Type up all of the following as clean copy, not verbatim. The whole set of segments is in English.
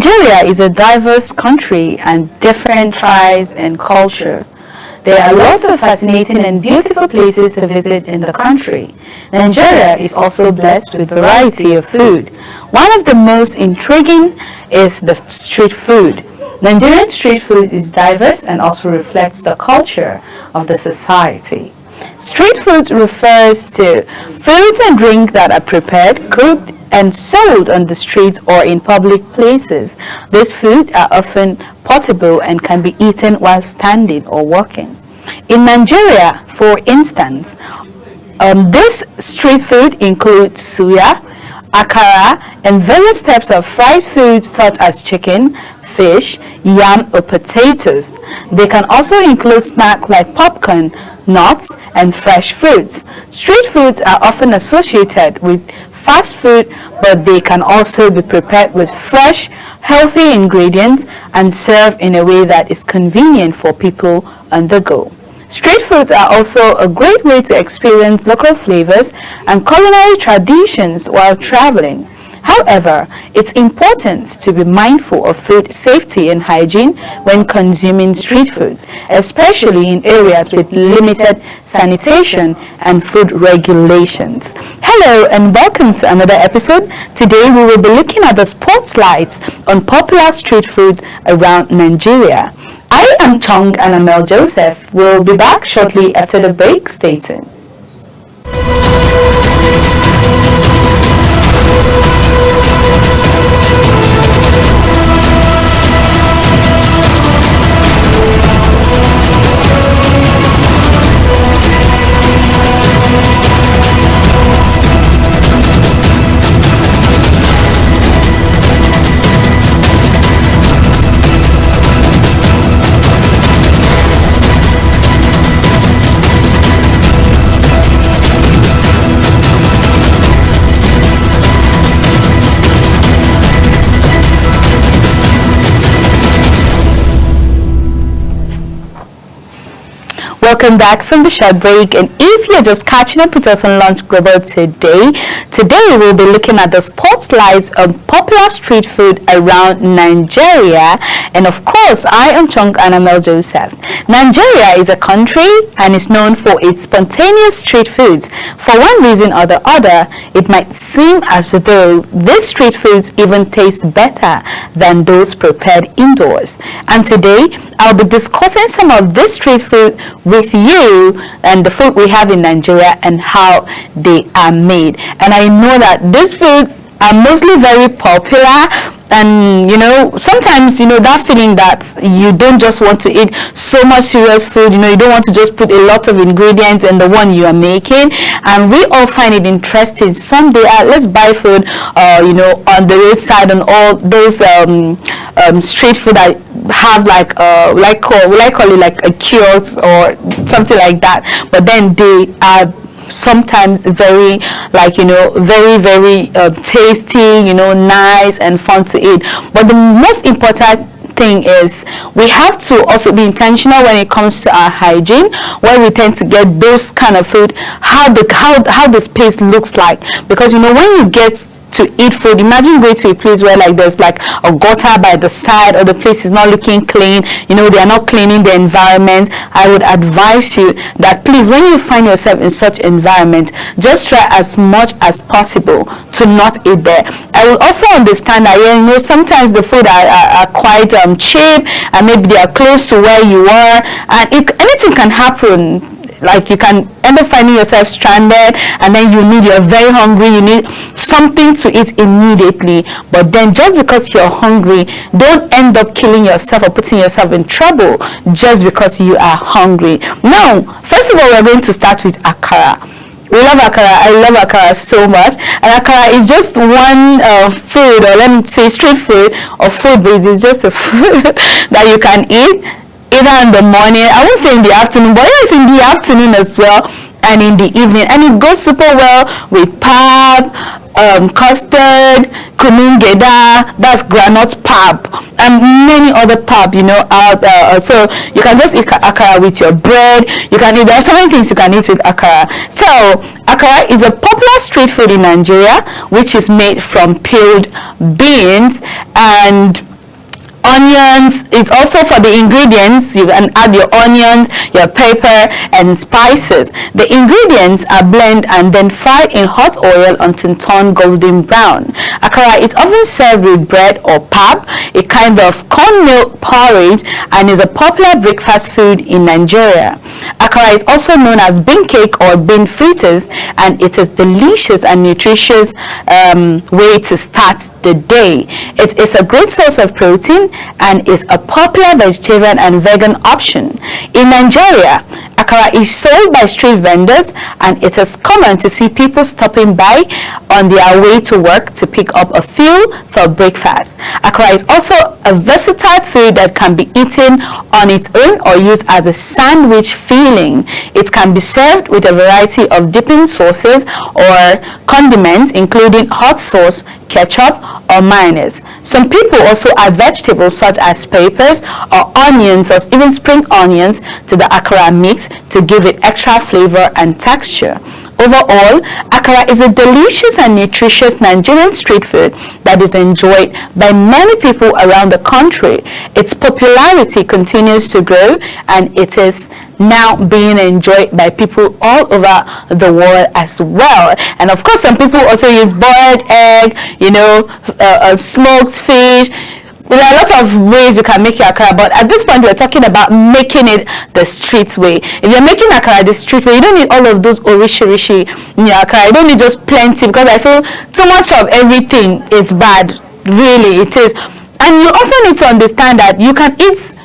Nigeria is a diverse country and different tribes and culture. There are lots of fascinating and beautiful places to visit in the country. Nigeria is also blessed with variety of food. One of the most intriguing is the street food. Nigerian street food is diverse and also reflects the culture of the society. Street food refers to foods and drinks that are prepared, cooked, and sold on the streets or in public places. These foods are often portable and can be eaten while standing or walking. In Nigeria, for instance, this street food includes suya, akara, and various types of fried foods such as chicken, fish, yam, or potatoes. They can also include snacks like popcorn, nuts, and fresh fruits. Street foods are often associated with fast food, but they can also be prepared with fresh, healthy ingredients and served in a way that is convenient for people on the go. Street foods are also a great way to experience local flavors and culinary traditions while traveling. However, it's important to be mindful of food safety and hygiene when consuming street foods, especially in areas with limited sanitation and food regulations. Hello and welcome to another episode. Today we will be looking at the spotlights on popular street food around Nigeria. I am Chong Anamel Joseph. We'll be back shortly after the break. Stay tuned. Welcome back from the short break, and if you're just catching up with us on Lunch Global today we'll be looking at the spotlights of popular street food around Nigeria, and of course I am Chong Anamel Joseph. Nigeria is a country and is known for its spontaneous street foods. For one reason or the other, it might seem as though these street foods even taste better than those prepared indoors. And today I'll be discussing some of this street food with you and the food we have in Nigeria and how they are made. And I know that these foods are mostly very popular, and sometimes that feeling that you don't just want to eat so much serious food, you don't want to just put a lot of ingredients in the one you are making, and we all find it interesting. Someday let's buy food on the roadside, and all those street food that have like call it like a kiosk or something like that, but then they are sometimes very very tasty, nice and fun to eat. But the most important thing is we have to also be intentional when it comes to our hygiene, where we tend to get those kind of food, how the space looks like, because when you get to eat food, imagine going to a place where there's a gutter by the side, or the place is not looking clean, they are not cleaning the environment. I would advise you that please, when you find yourself in such environment, just try as much as possible to not eat there. I will also understand that sometimes the food are quite cheap, and maybe they are close to where you are, and anything can happen. Like you can end up finding yourself stranded, and then you're very hungry, you need something to eat immediately. But then just because you're hungry, don't end up killing yourself or putting yourself in trouble just because you are hungry. Now, first of all, we're going to start with akara. We love akara. I love akara so much. And akara is just one food, or let me say street food or food, but it's just a food that you can eat either in the morning, I won't say in the afternoon, but it's in the afternoon as well, and in the evening. And it goes super well with pap, custard, kunun geda, that's groundnut pap, and many other pap, out there. So you can just eat akara with your bread. There are so many things you can eat with akara. So akara is a popular street food in Nigeria, which is made from peeled beans, and onions. It's also for the ingredients. You can add your onions, your pepper, and spices. The ingredients are blended and then fried in hot oil until turned golden brown. Akara is often served with bread or pap, a kind of cornmeal porridge, and is a popular breakfast food in Nigeria. Akara is also known as bean cake or bean fritters, and it is delicious and nutritious way to start the day. It is a great source of protein and is a popular vegetarian and vegan option. In Nigeria, akara is sold by street vendors, and it is common to see people stopping by on their way to work to pick up a few for breakfast. Akara is also a versatile food that can be eaten on its own or used as a sandwich filling. It can be served with a variety of dipping sauces or condiments, including hot sauce, ketchup, or mayonnaise. Some people also add vegetables such as peppers or onions or even spring onions to the akara mix to give it extra flavor and texture. Overall, akara is a delicious and nutritious Nigerian street food that is enjoyed by many people around the country. Its popularity continues to grow, and it is now being enjoyed by people all over the world as well. And of course, some people also use boiled egg, smoked fish. There are a lot of ways you can make your akara, but at this point we're talking about making it the street way. If you're making akara the street way, you don't need all of those orishi in your akara. You don't need just plenty, because I feel too much of everything is bad. Really, it is. And you also need to understand that you can eat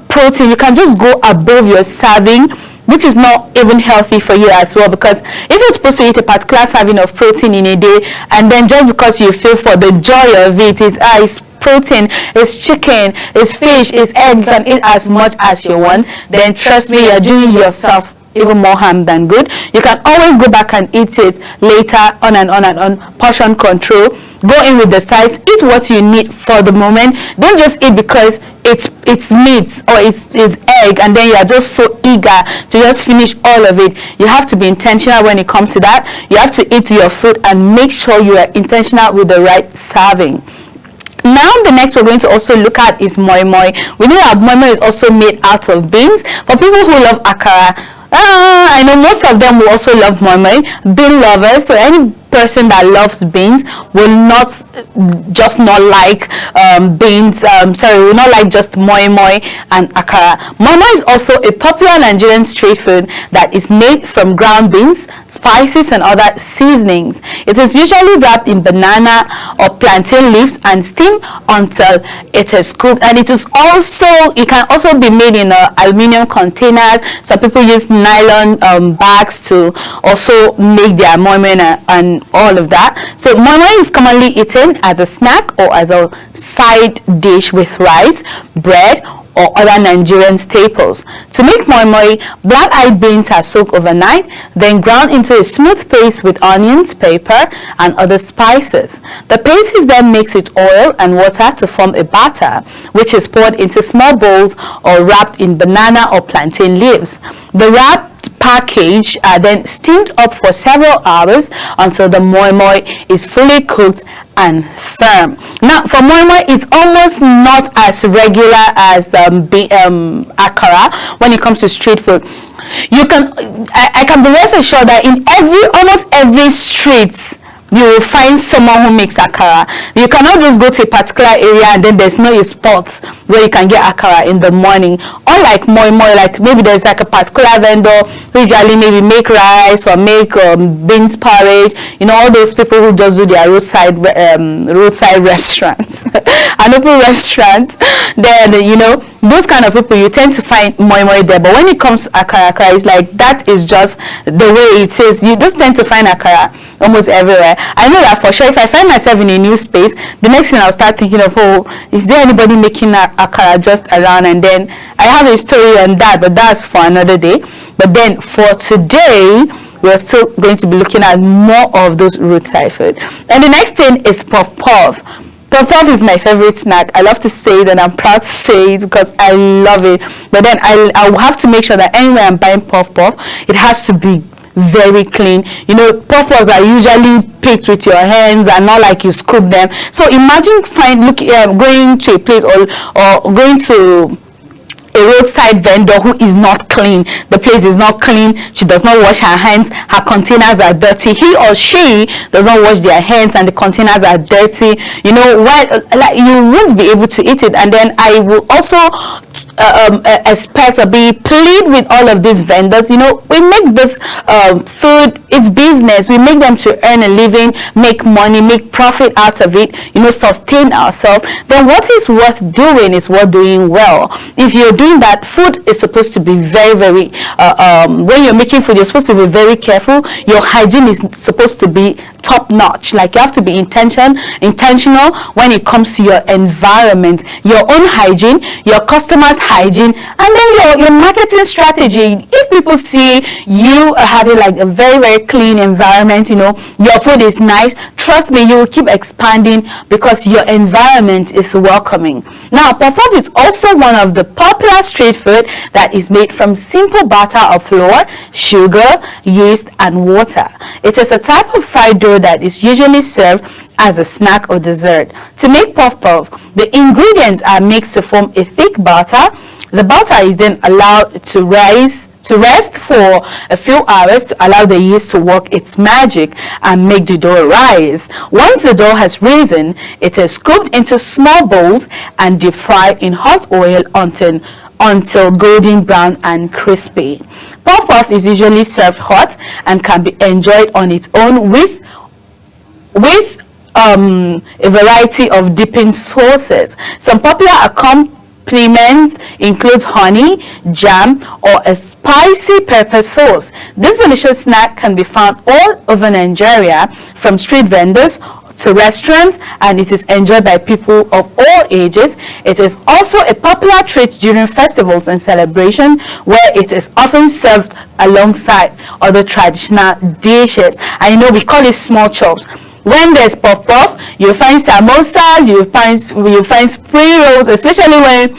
protein. You can just go above your serving, which is not even healthy for you as well, because if you're supposed to eat a particular serving of protein in a day, and then just because you feel for the joy of it is it's protein, it's chicken, it's fish, it's egg, you can eat as much as you want, then trust me, you're doing yourself even more harm than good. You can always go back and eat it later, on and on and on. Portion control. Go in with the size. Eat what you need for the moment. Don't just eat because it's meat or it's egg, and then you are just so eager to just finish all of it. You have to be intentional when it comes to that. You have to eat your food and make sure you are intentional with the right serving. Now the next we're going to also look at is moi moi. We know that moi moi is also made out of beans. For people who love akara, I know most of them will also love moi moi. Bean lovers, so any person that loves beans will not just not like will not like just moi moi and akara. Moi moi is also a popular Nigerian street food that is made from ground beans, spices, and other seasonings. It is usually wrapped in banana or plantain leaves and steamed until it is cooked. And it can also be made in aluminum containers. Some people use nylon bags to also make their moi moi and all of that. So moi moi is commonly eaten as a snack or as a side dish with rice, bread, or other Nigerian staples. To make moi moi, black-eyed beans are soaked overnight, then ground into a smooth paste with onions, pepper, and other spices. The paste is then mixed with oil and water to form a batter, which is poured into small bowls or wrapped in banana or plantain leaves. The wrapped package are then steamed up for several hours until the moi moi is fully cooked and firm. Now for moi moi, it's almost not as regular as akara when it comes to street food. I can be rest assured that in almost every street you will find someone who makes akara. You cannot just go to a particular area and then there's no spot where you can get akara in the morning. Unlike moi moi, like maybe there's like a particular vendor who usually maybe make rice or make beans porridge. All those people who just do their roadside restaurants, an open restaurant. Then those kind of people, you tend to find moi moi there. But when it comes to akara, it's like that is just the way it is. You just tend to find akara almost everywhere. I know that for sure. If I find myself in a new space, the next thing I'll start thinking of, is there anybody making akara just around? And then I have a story on that, but that's for another day. But then for today, we're still going to be looking at more of those roadside food. And the next thing is puff puff. Puff puff is my favorite snack. I love to say it, and I'm proud to say it because I love it. But then I'll have to make sure that anywhere I'm buying puff puff, it has to be very clean. You know, puff-puffs are usually picked with your hands and not like you scoop them. So imagine going to a place, or going to a roadside vendor who is not clean. The place is not clean. She does not wash her hands. Her containers are dirty. He or she does not wash their hands and the containers are dirty. You know, like, you won't be able to eat it. And then I will also expect or be plead with all of these vendors. You know, we make this food, it's business. We make them to earn a living, make money, make profit out of it, you know, sustain ourselves. Then what is worth doing is worth doing well. If you're doing that, food is supposed to be very, very when you're making food, you're supposed to be very careful. Your hygiene is supposed to be top notch. Like, you have to be intentional when it comes to your environment, your own hygiene, your customers' hygiene, and then your marketing strategy. If people see you are having like a very, very clean environment, you know, your food is nice, trust me, you will keep expanding because your environment is welcoming. Now, puff-puff is also one of the popular street food that is made from simple batter of flour, sugar, yeast, and water. It is a type of fried dough that is usually served as a snack or dessert. To make puff-puff, the ingredients are mixed to form a thick batter. The batter is then allowed to rest for a few hours to allow the yeast to work its magic and make the dough rise. Once the dough has risen, it is scooped into small bowls and deep fried in hot oil until golden brown and crispy. Puff-puff is usually served hot and can be enjoyed on its own with a variety of dipping sauces. Some popular accompaniments include honey, jam, or a spicy pepper sauce. This delicious snack can be found all over Nigeria, from street vendors to restaurants, and it is enjoyed by people of all ages. It is also a popular treat during festivals and celebrations, where it is often served alongside other traditional dishes. And you know, we call it small chops. When there's puff-puff, you'll find samosas, you'll find spring rolls, especially when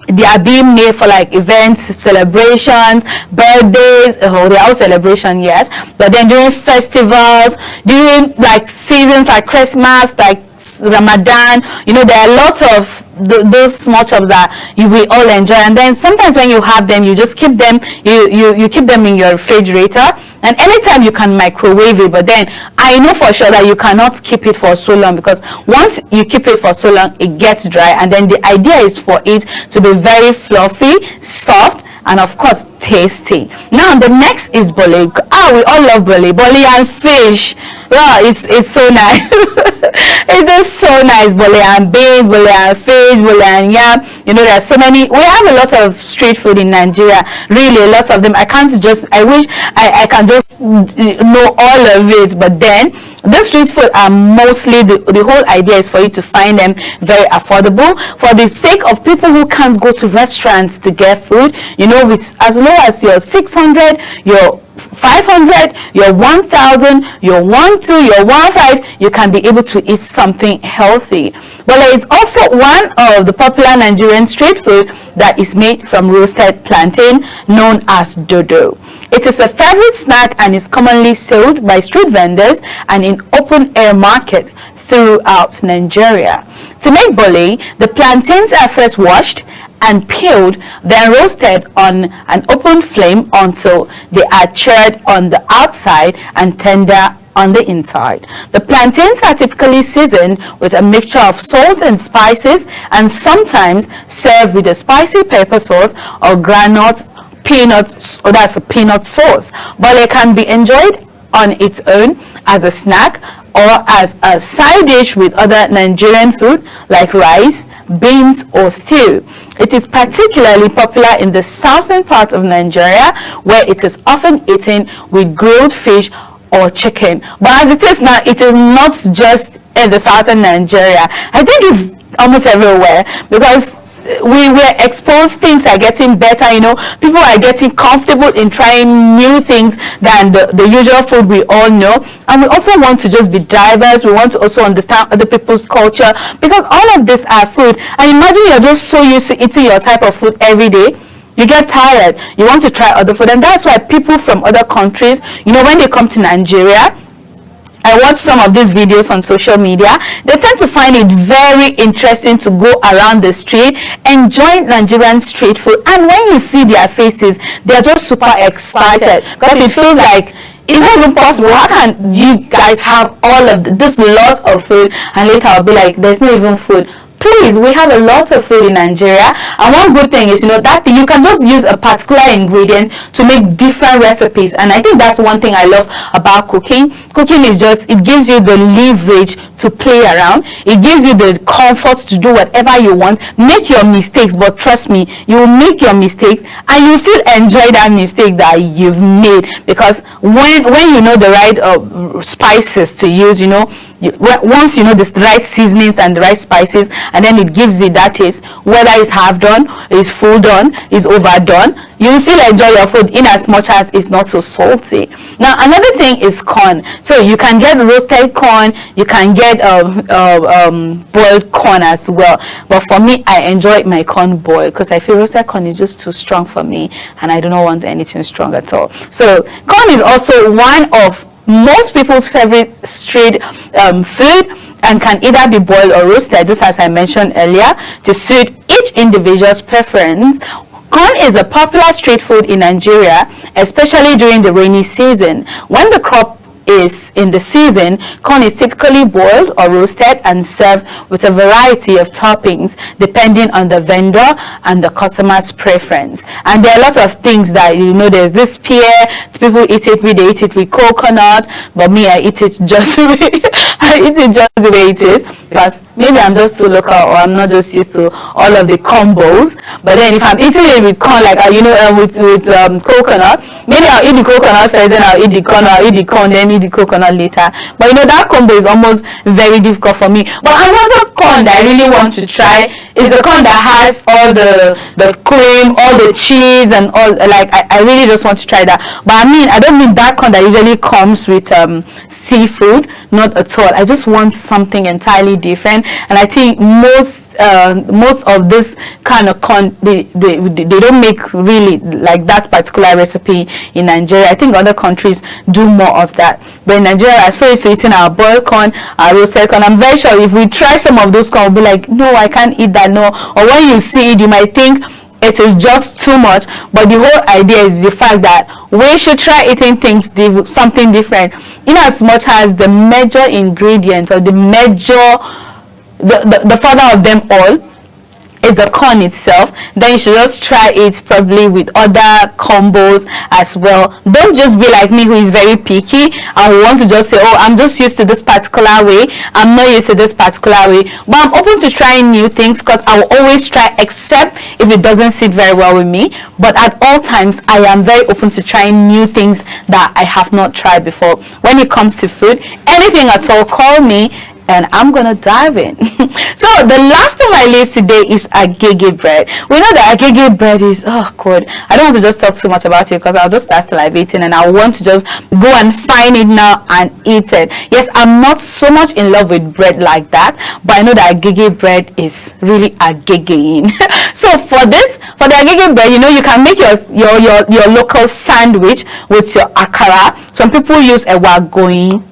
they are being made for like events, celebrations, birthdays, they're all celebration, yes. But then during festivals, during like seasons like Christmas, like Ramadan, you know, there are lots of those small chops that you will all enjoy. And then sometimes when you have them, you just keep them, you keep them in your refrigerator. And anytime you can microwave it, but then I know for sure that you cannot keep it for so long, because once you keep it for so long, it gets dry. And then the idea is for it to be very fluffy, soft, and of course tasty. Now the next is bole. We all love bole and fish. Wow, it's so nice. It's just so nice. Bole and beans, bole and fish, bole and yam. You know, there are so many. We have a lot of street food in Nigeria. Really, a lot of them. I wish I can just know all of it. But then the street food are mostly, the whole idea is for you to find them very affordable, for the sake of people who can't go to restaurants to get food. You know, with as low as your 600, your 500, your 1000, your 12, your 15, you can be able to eat something healthy. But it's also one of the popular Nigerian street food that is made from roasted plantain, known as dodo. It is a favorite snack and is commonly sold by street vendors and in open air market throughout Nigeria. To make bole, the plantains are first washed and peeled, then roasted on an open flame until they are charred on the outside and tender on the inside. The plantains are typically seasoned with a mixture of salt and spices, and sometimes served with a spicy pepper sauce or peanut sauce. Bole can be enjoyed on its own as a snack or as a side dish with other Nigerian food like rice, beans, or stew. It is particularly popular in the southern part of Nigeria, where it is often eaten with grilled fish or chicken. But as it is now, it is not just in the southern Nigeria. I think it's almost everywhere, because we're exposed, things are getting better, you know, people are getting comfortable in trying new things than the usual food we all know. And we also want to just be diverse. We want to also understand other people's culture, because all of this are food. And imagine you're just so used to eating your type of food every day. you get tired, you want to try other food. And that's why people from other countries, when they come to Nigeria, I watch some of these videos on social media, they tend to find it very interesting to go around the street, enjoy Nigerian street food, and when you see their faces, they're just super excited because it feels like it's not even possible. How can you guys have all of this lot of food and later I'll be like, there's not even food? Please, we have a lot of food in Nigeria, and one good thing is, that you can just use a particular ingredient to make different recipes. And I think that's one thing I love about cooking. Cooking is just, it gives you the leverage to play around. It gives you the comfort to do whatever you want. Make your mistakes, but trust me, you will make your mistakes and you still enjoy that mistake that you've made, because when you know the right spices to use, once you know the right seasonings and the right spices, and then it gives you that taste, whether it's half done, it's full done, it's overdone, you will still enjoy your food in as much as it's not so salty. Now another thing is corn. So you can get roasted corn, you can get boiled corn as well, but for me, I enjoy my corn boiled because I feel roasted corn is just too strong for me, and I do not want anything strong at all. So corn is also one of most people's favorite street food, and can either be boiled or roasted, just as I mentioned earlier, to suit each individual's preference. Corn is a popular street food in Nigeria, especially during the rainy season. When the crop is in the season, corn is typically boiled or roasted and served with a variety of toppings depending on the vendor and the customer's preference. And there are a lot of things that, there's this pear, people eat it with coconut, but me, I eat it just the way it is, because maybe I'm just too local, or I'm not just used to all of the combos. But then if I'm eating it with corn, like with coconut, maybe I'll eat the coconut first, then I'll eat the corn, then eat the coconut later. But that combo is almost very difficult for me. But another corn that I really want to try is the corn that has all the cream, all the cheese, and all. Like I really just want to try that. But I don't mean that corn that usually comes with seafood. Not at all. I just want something entirely different. And I think most of this kind of corn, they don't make really like that particular recipe in Nigeria. I think other countries do more of that. But in Nigeria, I saw it eating our boiled corn, our roasted corn. I'm very sure if we try some of those corn, we'll be like, no, I can't eat that. No. Or when you see it, you might think it is just too much. But the whole idea is the fact that we should try eating things something different, in as much as the major ingredient or the father of them all is the corn itself. Then you should just try it probably with other combos as well. Don't just be like me, who is very picky and want to just say, oh, I'm just used to this particular way, I'm not used to this particular way. But I'm open to trying new things, because I will always try, except if it doesn't sit very well with me. But at all times, I am very open to trying new things that I have not tried before. When it comes to food, anything at all, call me and I'm gonna dive in. So the last on my list today is agege bread. We know that agege bread is, oh god, I don't want to just talk too much about it, because I'll just start salivating and I want to just go and find it now and eat it. Yes, I'm not so much in love with bread like that, but I know that agege bread is really agegeing. So for the agege bread, you can make your local sandwich with your akara. Some people use ewa going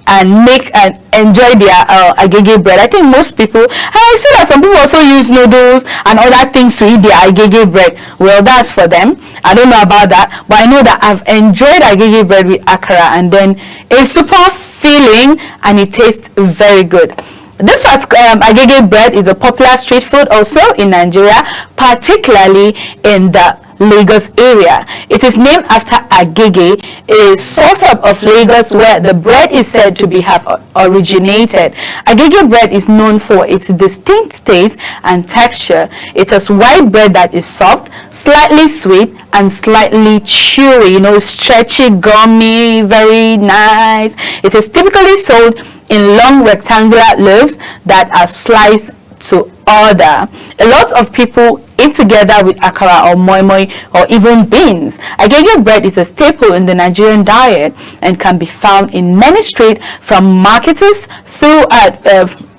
and make and enjoy their agege bread. I think most people, and I see that some people also use noodles and other things to eat their agege bread. Well, that's for them. I don't know about that, but I know that I've enjoyed agege bread with akara, and then it's super filling and it tastes very good. This agege bread is a popular street food also in Nigeria, particularly in the Lagos area. It is named after Agege, a suburb of Lagos where the bread is said to have originated. Agege bread is known for its distinct taste and texture. It is white bread that is soft, slightly sweet, and slightly chewy, stretchy, gummy, very nice. It is typically sold in long rectangular loaves that are sliced to order. A lot of people eat together with akara or moi moi or even beans. Agege bread is a staple in the Nigerian diet and can be found in many streets, from marketers throughout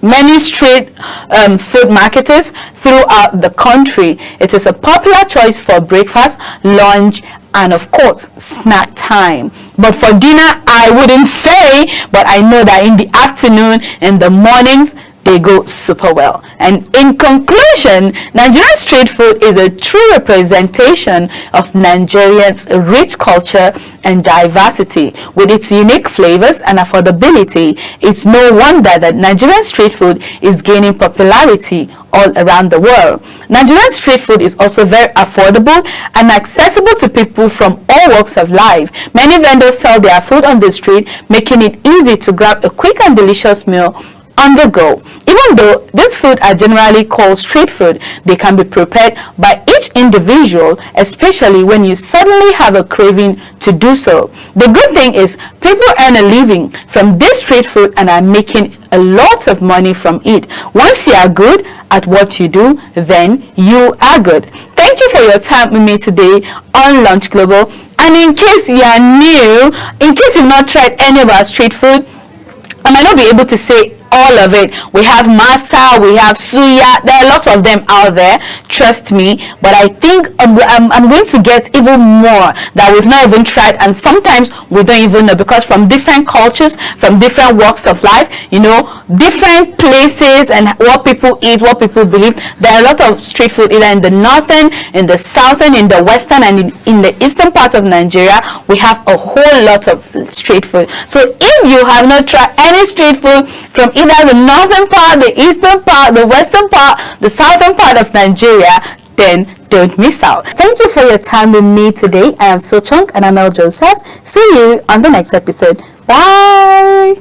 many street food marketers throughout the country. It is a popular choice for breakfast, lunch, and of course snack time. But for dinner, I wouldn't say, but I know that in the afternoon, in the mornings, they go super well. And in conclusion, Nigerian street food is a true representation of Nigerians' rich culture and diversity. With its unique flavors and affordability, it's no wonder that Nigerian street food is gaining popularity all around the world. Nigerian street food is also very affordable and accessible to people from all walks of life. Many vendors sell their food on the street, making it easy to grab a quick and delicious meal on the go. Even though these food are generally called street food, they can be prepared by each individual, especially when you suddenly have a craving to do so. The good thing is people earn a living from this street food and are making a lot of money from it. Once you are good at what you do, then you are good. Thank you for your time with me today on Lunch Global. And in case you are new, in case you've not tried any of our street food, I might not be able to say all of it. We have masa, we have suya, there are lots of them out there, trust me, but I think I'm going to get even more that we've not even tried, and sometimes we don't even know, because from different cultures, from different walks of life, you know, different places and what people eat, what people believe, there are a lot of street food either in the northern, in the southern, in the western, and in the eastern part of Nigeria. We have a whole lot of street food. So if you have not tried any street food from either the northern part, the eastern part, the western part, the southern part of Nigeria, then don't miss out. Thank you for your time with me today. I am Sochong and I'm El Joseph. See you on the next episode. Bye.